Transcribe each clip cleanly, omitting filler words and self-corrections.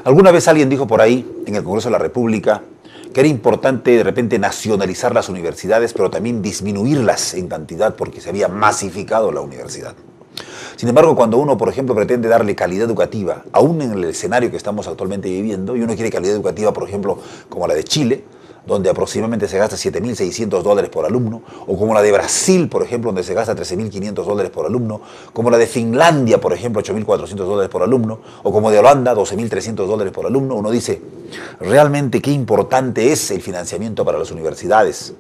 Alguna vez alguien dijo por ahí, en el Congreso de la República, que era importante de repente nacionalizar las universidades, pero también disminuirlas en cantidad porque se había masificado la universidad. Sin embargo, cuando uno, por ejemplo, pretende darle calidad educativa, aún en el escenario que estamos actualmente viviendo, y uno quiere calidad educativa, por ejemplo, como la de Chile, donde aproximadamente se gasta $7.600 por alumno, o como la de Brasil, por ejemplo, donde se gasta $13.500 por alumno, como la de Finlandia, por ejemplo, $8.400 por alumno, o como de Holanda, $12.300 por alumno, uno dice, realmente qué importante es el financiamiento para las universidades.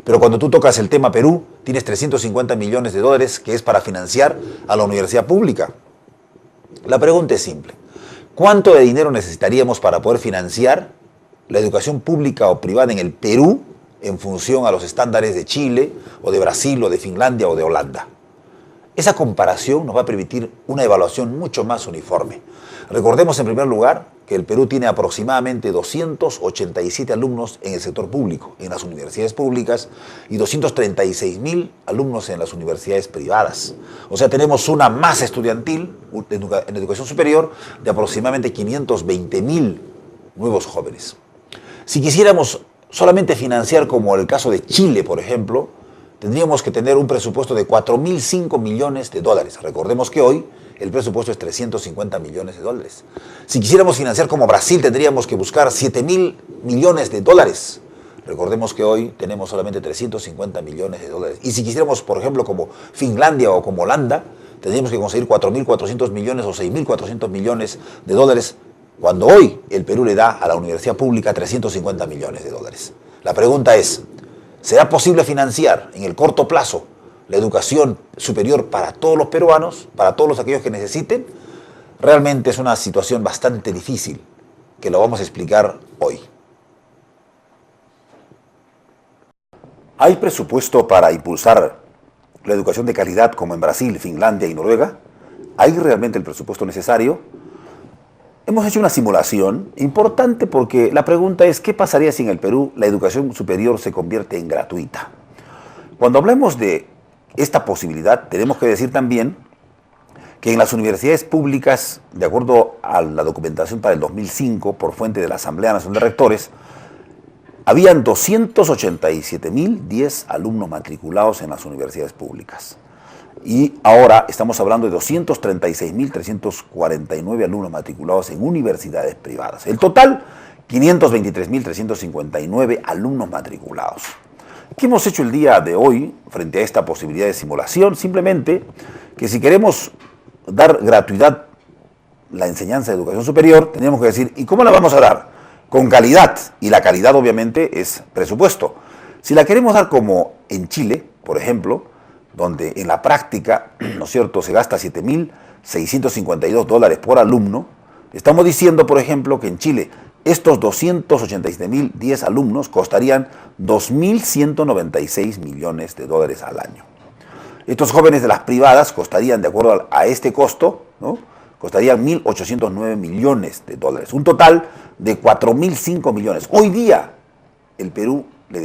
Pero cuando tú tocas el tema Perú, tienes $350 millones que es para financiar a la universidad pública. La pregunta es simple. ¿Cuánto de dinero necesitaríamos para poder financiar la educación pública o privada en el Perú en función a los estándares de Chile, o de Brasil, o de Finlandia, o de Holanda? Esa comparación nos va a permitir una evaluación mucho más uniforme. Recordemos en primer lugar que el Perú tiene aproximadamente 287 alumnos en el sector público, en las universidades públicas, y 236.000 alumnos en las universidades privadas. O sea, tenemos una masa estudiantil en educación superior de aproximadamente 520.000 nuevos jóvenes. Si quisiéramos solamente financiar, como el caso de Chile, por ejemplo, tendríamos que tener un presupuesto de $4.005 millones. Recordemos que hoy el presupuesto es $350 millones. Si quisiéramos financiar como Brasil, tendríamos que buscar $7.000 millones. Recordemos que hoy tenemos solamente $350 millones. Y si quisiéramos, por ejemplo, como Finlandia o como Holanda, tendríamos que conseguir $4.400 millones o $6.400 millones, cuando hoy el Perú le da a la universidad pública $350 millones. La pregunta es, ¿será posible financiar en el corto plazo la educación superior para todos los peruanos, para todos aquellos que necesiten? Realmente es una situación bastante difícil, que lo vamos a explicar hoy. ¿Hay presupuesto para impulsar la educación de calidad como en Brasil, Finlandia y Noruega? ¿Hay realmente el presupuesto necesario? Hemos hecho una simulación importante porque la pregunta es, ¿qué pasaría si en el Perú la educación superior se convierte en gratuita? Cuando hablemos de esta posibilidad, tenemos que decir también que en las universidades públicas, de acuerdo a la documentación para el 2005, por fuente de la Asamblea Nacional de Rectores, habían 287.010 alumnos matriculados en las universidades públicas. Y ahora estamos hablando de 236.349 alumnos matriculados en universidades privadas. El total, 523.359 alumnos matriculados. ¿Qué hemos hecho el día de hoy frente a esta posibilidad de simulación? Simplemente que si queremos dar gratuidad la enseñanza de educación superior, tenemos que decir, ¿y cómo la vamos a dar? Con calidad. Y la calidad obviamente es presupuesto. Si la queremos dar como en Chile, por ejemplo, donde en la práctica, ¿no es cierto?, se gasta $7.652 por alumno, estamos diciendo, por ejemplo, que en Chile estos 287.010 alumnos costarían $2.196 millones al año. Estos jóvenes de las privadas costarían, de acuerdo a este costo, ¿no?, costarían $1.809 millones. Un total de $4.005 millones. Hoy día el Perú le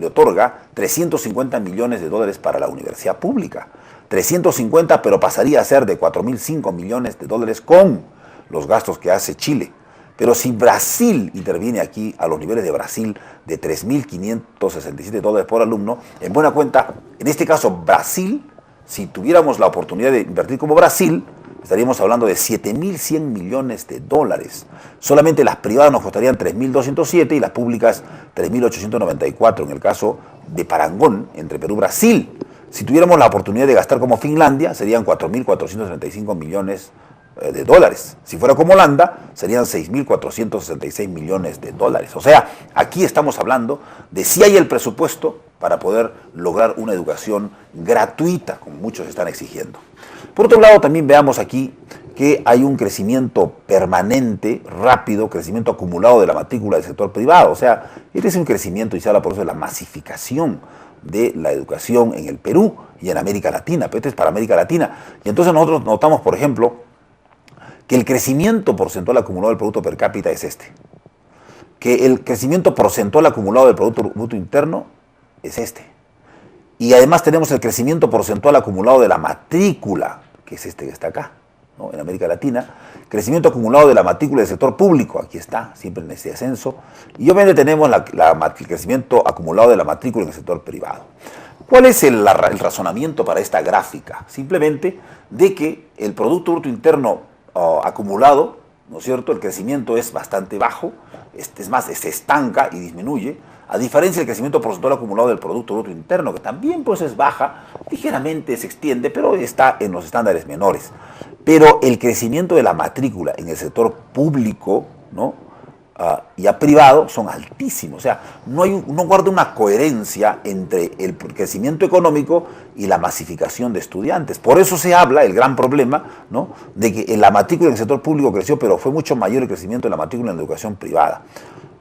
otorga $350 millones para la universidad pública. 350, pero pasaría a ser de $4.005 millones con los gastos que hace Chile. Pero si Brasil interviene aquí a los niveles de Brasil de $3.567 por alumno, en buena cuenta, en este caso Brasil, si tuviéramos la oportunidad de invertir como Brasil, estaríamos hablando de $7.100 millones. Solamente las privadas nos costarían 3.207 y las públicas 3.894 en el caso de parangón entre Perú y Brasil. Si tuviéramos la oportunidad de gastar como Finlandia, serían 4.435 millones de dólares. Si fuera como Holanda, serían 6.466 millones de dólares. O sea, aquí estamos hablando de si hay el presupuesto para poder lograr una educación gratuita, como muchos están exigiendo. Por otro lado, también veamos aquí que hay un crecimiento permanente, rápido, crecimiento acumulado de la matrícula del sector privado. O sea, este es un crecimiento, y se habla por eso de la masificación de la educación en el Perú y en América Latina, pero este es para América Latina. Y entonces nosotros notamos, por ejemplo, que el crecimiento porcentual acumulado del Producto Per Cápita es este. Que el crecimiento porcentual acumulado del Producto Bruto Interno es este. Y además tenemos el crecimiento porcentual acumulado de la matrícula, que es este que está acá, ¿no?, en América Latina. crecimiento acumulado de la matrícula del sector público, aquí está, siempre en este descenso, y obviamente tenemos el crecimiento acumulado de la matrícula en el sector privado. ¿Cuál es el razonamiento para esta gráfica? Simplemente de que el Producto Bruto Interno acumulado, ¿no es cierto?, el crecimiento es bastante bajo, es más, se estanca y disminuye, a diferencia del crecimiento porcentual acumulado del Producto Bruto Interno, que también pues es baja, ligeramente se extiende, pero está en los estándares menores. Pero el crecimiento de la matrícula en el sector público, ¿no?, y a privado son altísimos. O sea, no guarda una coherencia entre el crecimiento económico y la masificación de estudiantes. Por eso se habla, el gran problema, ¿no?, de que la matrícula en el sector público creció, pero fue mucho mayor el crecimiento de la matrícula en la educación privada.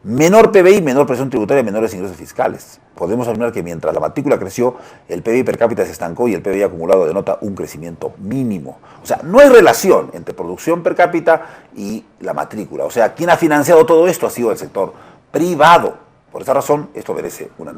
Menor PBI, menor presión tributaria, menores ingresos fiscales. Podemos afirmar que mientras la matrícula creció, el PBI per cápita se estancó y el PBI acumulado denota un crecimiento mínimo. O sea, no hay relación entre producción per cápita y la matrícula. O sea, quien ha financiado todo esto ha sido el sector privado. Por esa razón, esto merece una